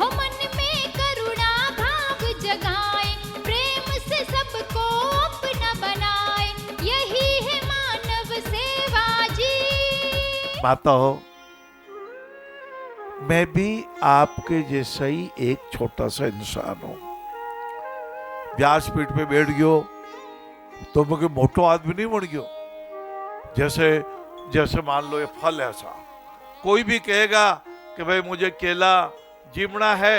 हो मन में करुणा भाव जगाए, प्रेम से सबको अपना बनाए, यही है मानव सेवा जी। माता हो, मैं भी आपके जैसा ही एक छोटा सा इंसान हूं। व्यासपीठ पे बैठ गयो तो मैं कोई मोटो आदमी नहीं बन गयो। जैसे जैसे मान लो ये फल ऐसा, कोई भी कहेगा कि भाई मुझे केला जीमना है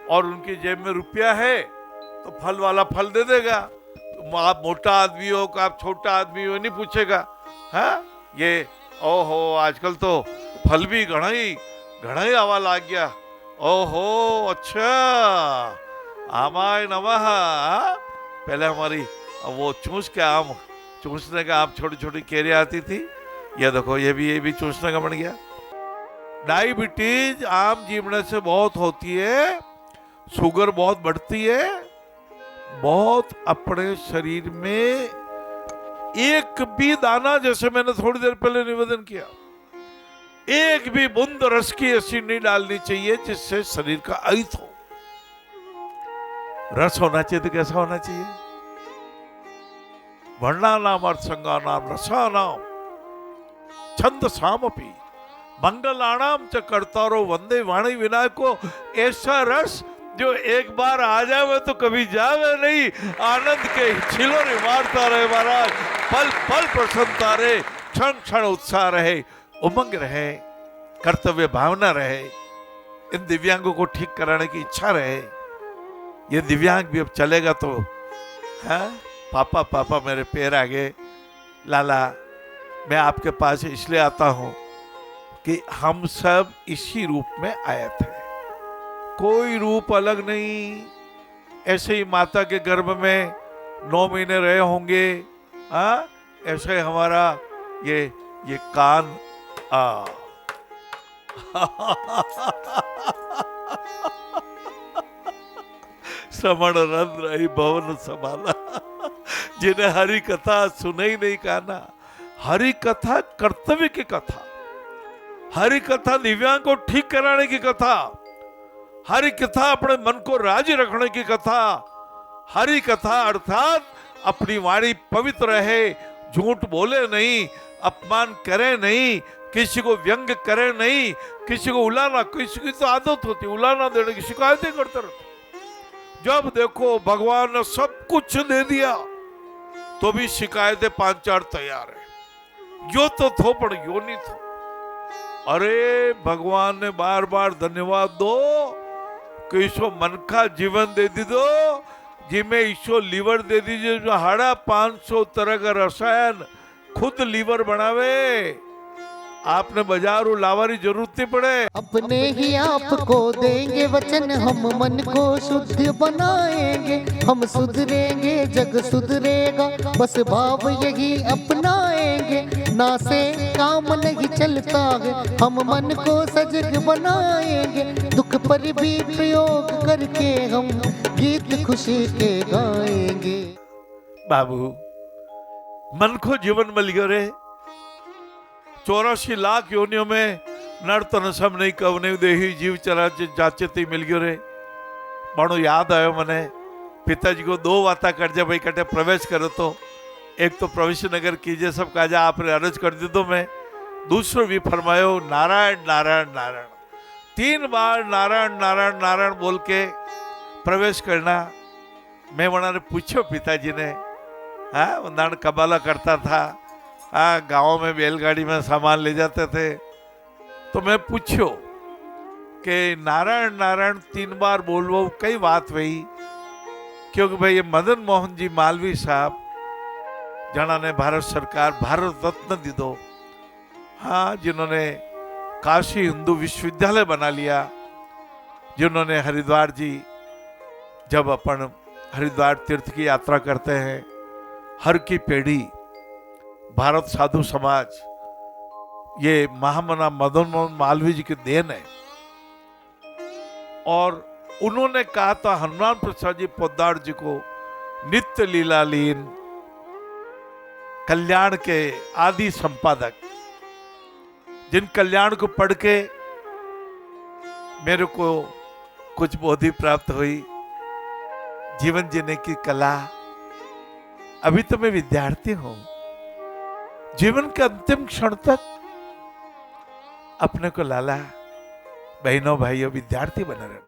और उनकी जेब में रुपया है तो फल वाला फल दे देगा। तो आप मोटा आदमी हो कि आप छोटा आदमी हो नहीं पूछेगा। हाँ, ये ओहो आजकल तो फल भी घना ही आवा लाग गया। ओहो अच्छा, आमाय नमः। पहले हमारी वो चूसने का आम छोटी छोटी केरे आती थी, ये देखो ये भी चूसने का बन गया। डायबिटीज आम जीवने से बहुत होती है, शुगर बहुत बढ़ती है। बहुत अपने शरीर में एक भी दाना, जैसे मैंने थोड़ी देर पहले निवेदन किया, एक भी बूंद रस की ऐसी नहीं डालनी चाहिए जिससे शरीर का अहित हो। रस होना चाहिए तो कैसा होना चाहिए? वर्णानाम अर्थसंगानाम रसानाम छंद सामपि मंगलानाम च कर्तारो वंदे वाणी विनायको। ऐसा रस जो एक बार आ जावे तो कभी जावे नहीं। आनंद के छिलोरे मारता रहे महाराज, पल पल प्रसन्नता रहे, क्षण क्षण उत्साह रहे, उमंग रहे, कर्तव्य भावना रहे, इन दिव्यांगों को ठीक कराने की इच्छा रहे। ये दिव्यांग भी अब चलेगा तो हाँ, पापा पापा मेरे पैर आगे, लाला मैं आपके पास इसलिए आता हूं कि हम सब इसी रूप में आए थे, कोई रूप अलग नहीं। ऐसे ही माता के गर्भ में 9 महीने रहे होंगे, ऐसे हमारा ये कान श्रवण रंध्र रही भवन संभाला। जिन्हें हरि कथा सुने ही नहीं काना। हरि कथा कर्तव्य की कथा, हरि कथा दिव्यांग को ठीक कराने की कथा, हरि कथा अपने मन को राजी रखने की कथा, हरि कथा अर्थात अपनी वाणी पवित्र रहे, झूठ बोले नहीं, अपमान करे नहीं, किसी को व्यंग करे नहीं, किसी को उलाना, किसी की तो आदत होती उलाना देने की, शिकायतें करते रहते। जब देखो भगवान ने सब कुछ दे दिया तो भी शिकायतें 5-4 तैयार है। यो तो थो पर यो नहीं थो। अरे भगवान ने बार बार धन्यवाद दो कि ईशो मन का जीवन दे दी दो, जिसमें ईशो लीवर दे दीजिए, जो 550 तरह का रसायन खुद लीवर बनावे। आपने बाजारू लावारी जरूरत नहीं पड़े। अपने ही आपको देंगे वचन, हम मन को शुद्ध बनाएंगे, हम सुधरेंगे जग सुधरेगा, बस भाव यही अपनाएंगे, ना से काम नहीं चलता है, हम मन को सजग बनाएंगे, दुख पर भी प्रयोग करके हम गीत खुशी के गाएंगे। बाबू मन को जीवन मिल गयो रे। 84 लाख योनियों में नर तन सब नहीं कवने देही जीव चरा जाचे ती मिल गयो रे। मानो याद आयो मने पिताजी को 2 वाता कर जा भाई कटे प्रवेश करो तो, एक तो प्रवेश नगर कीजिए सब काजा आपने अर्ज कर दी तो मैं, दूसरो भी फरमायो नारायण नारायण नारायण, 3 बार नारायण नारायण नारायण बोल के प्रवेश करना। मैं वहां ने पूछो पिताजी ने, हाँ वंदान कबाला करता था, हाँ गाँव में बैलगाड़ी में सामान ले जाते थे, तो मैं पूछो कि नारायण नारायण 3 बार बोलवो कई बात वही, क्योंकि भाई ये मदन मोहन जी मालवी साहब जना ने भारत सरकार भारत रत्न दी दो, हाँ जिन्होंने काशी हिंदू विश्वविद्यालय बना लिया, जिन्होंने हरिद्वार जी जब अपन हरिद्वार तीर्थ की यात्रा करते हैं, हर की पेढ़ी भारत साधु समाज, ये महामना मदन मोहन मालवीय जी की देन है। और उन्होंने कहा था हनुमान प्रसाद जी पोद्दार जी को, नित्य लीलालीन कल्याण के आदि संपादक, जिन कल्याण को पढ़ के मेरे को कुछ बोधि प्राप्त हुई, जीवन जीने की कला। अभी तो मैं विद्यार्थी हूं, जीवन के अंतिम क्षण तक अपने को लाला, बहनों भाइयों, विद्यार्थी बना रहे।